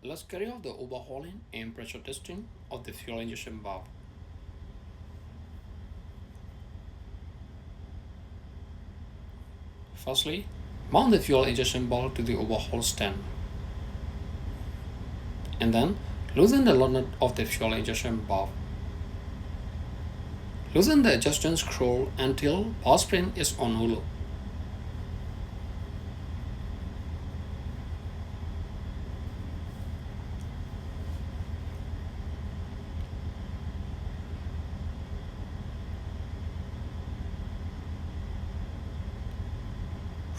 Let's carry out the overhauling and pressure testing of the fuel injection valve. Firstly, mount the fuel injection valve to the overhaul stand. And then, loosen the lock nut of the fuel injection valve. Loosen the adjustment screw until power spring is on hollow.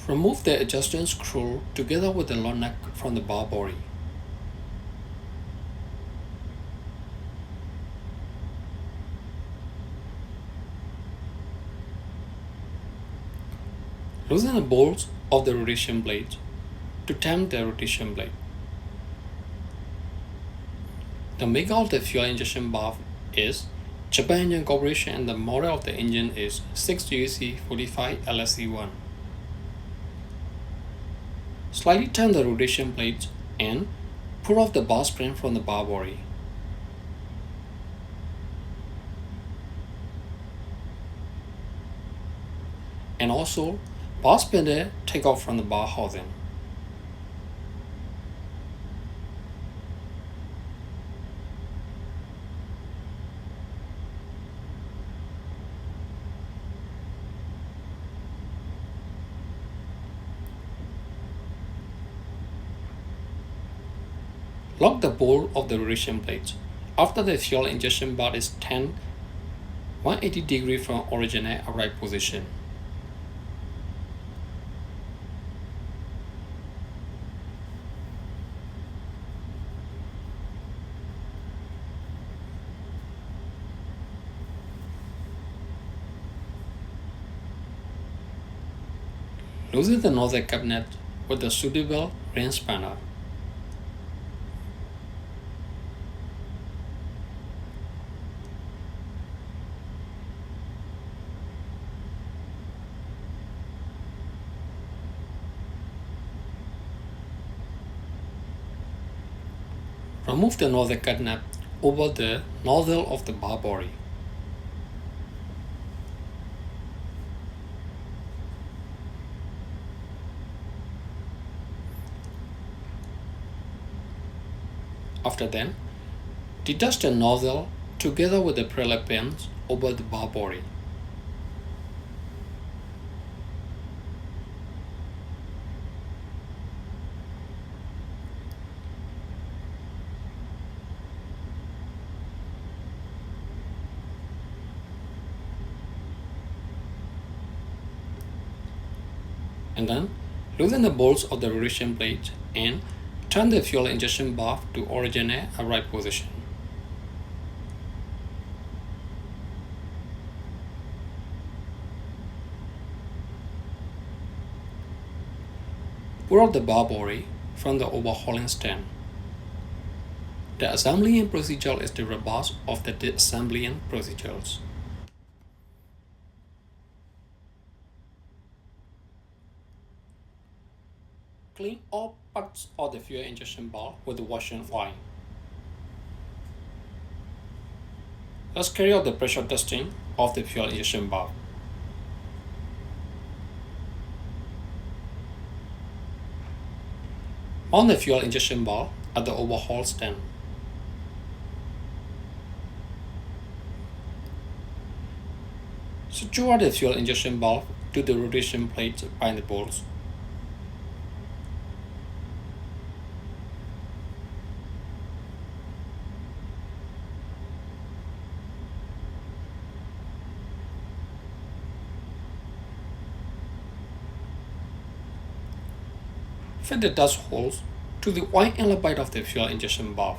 Remove the adjustment screw together with the lock nut from the bar body. Loosen the bolts of the rotation blade to temp the rotation blade. The maker of the fuel injection valve is Japan Engine Corporation and the model of the engine is 6GC45 LSE1. Slightly turn the rotation blades and pull off the bar spring from the bar body. And also, bar spindle take off from the bar housing. Lock the bolt of the rotation blades. After the fuel injection valve is turned 180 degrees from original upright position. Loosen the nozzle cabinet with a suitable wrench spanner. Remove the nozzle cabinet over the nozzle of the bar body. After then, detach the nozzle together with the propeller pins over the bar body. And then, loosen the bolts of the rotation blade and turn the fuel injection valve to original upright position. Pull out the bar body from the overhauling stand. The assembling procedure is the reverse of the disassembling procedures. Clean all parts of the fuel injection valve with the washing line. Let's carry out the pressure testing of the fuel injection valve. Mount the fuel injection valve at the overhaul stand. Secure the fuel injection valve to the rotation plate by the bolts. Fit the dust holes to the wide inlet pipe of the fuel injection valve.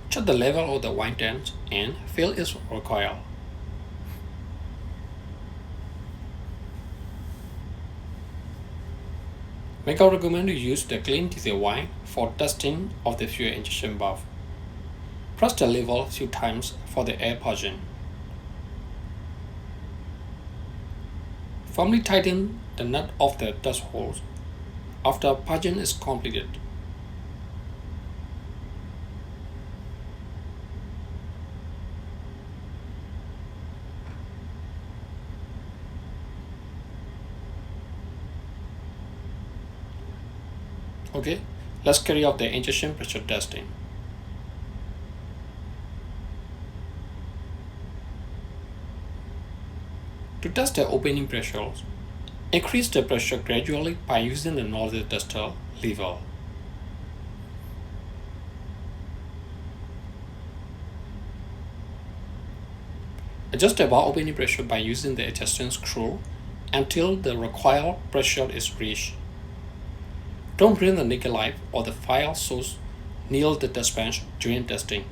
Check the level of the wine tank and fill its recoil. Make I recommend to use the clean diesel wine for testing of the fuel injection valve. Press the lever a few times for the air purging. Firmly tighten the nut of the dust holes after purging is completed. Okay, let's carry out the injection pressure testing. To test the opening pressures, increase the pressure gradually by using the nozzle tester lever. Adjust the valve opening pressure by using the adjustment screw until the required pressure is reached. Don't bring the nickel light or the fire source near the test bench during testing.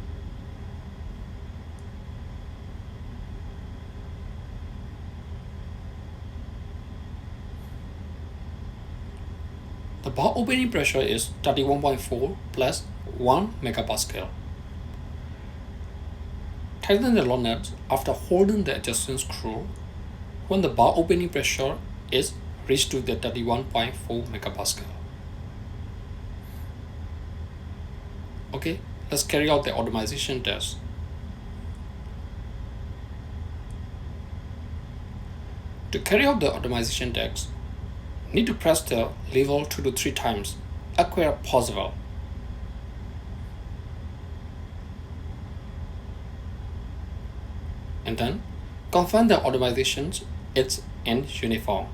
The valve opening pressure is 31.4 plus 1 megapascal. Tighten the lock nut after holding the adjustment screw when the valve opening pressure is reached to the 31.4 megapascal. Okay, let's carry out the Atomisation test. To carry out the Atomisation test, need to press the lever 2 to 3 times as quick as possible. And then confirm the Atomisation is in uniform.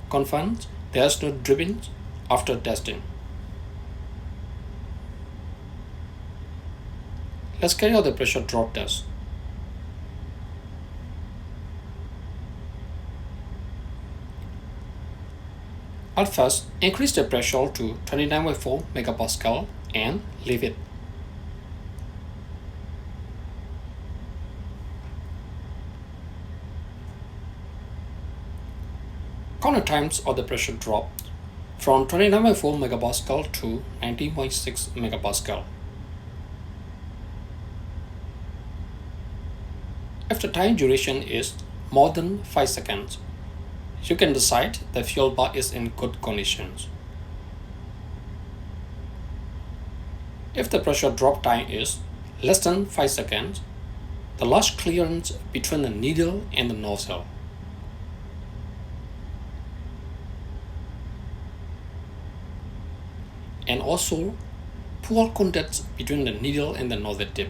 Confirm there is no dripping after testing. Let's carry out the pressure drop test. At first, increase the pressure to 29.4 megapascal and leave it. Count the times of the pressure drop from 29.4 megapascal to 19.6 megapascal. If the time duration is more than 5 seconds, you can decide the fuel bar is in good conditions. If the pressure drop time is less than 5 seconds, the large clearance between the needle and the nozzle. And also poor contact between the needle and the nozzle tip.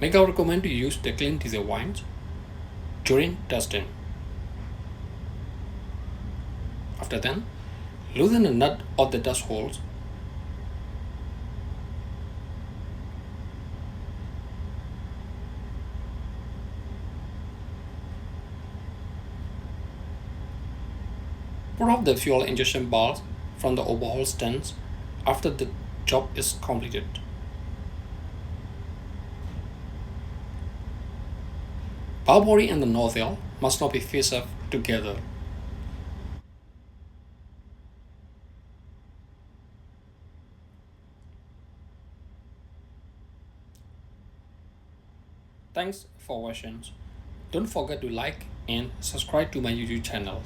Make I recommend to use the clean diesel wines during testing. After then, loosen the nut of the dust holes. Pull off the fuel injection bars from the overhaul stands after the job is completed. Valve body and the nozzle must not be faced up together. Thanks for watching. Don't forget to like and subscribe to my YouTube channel.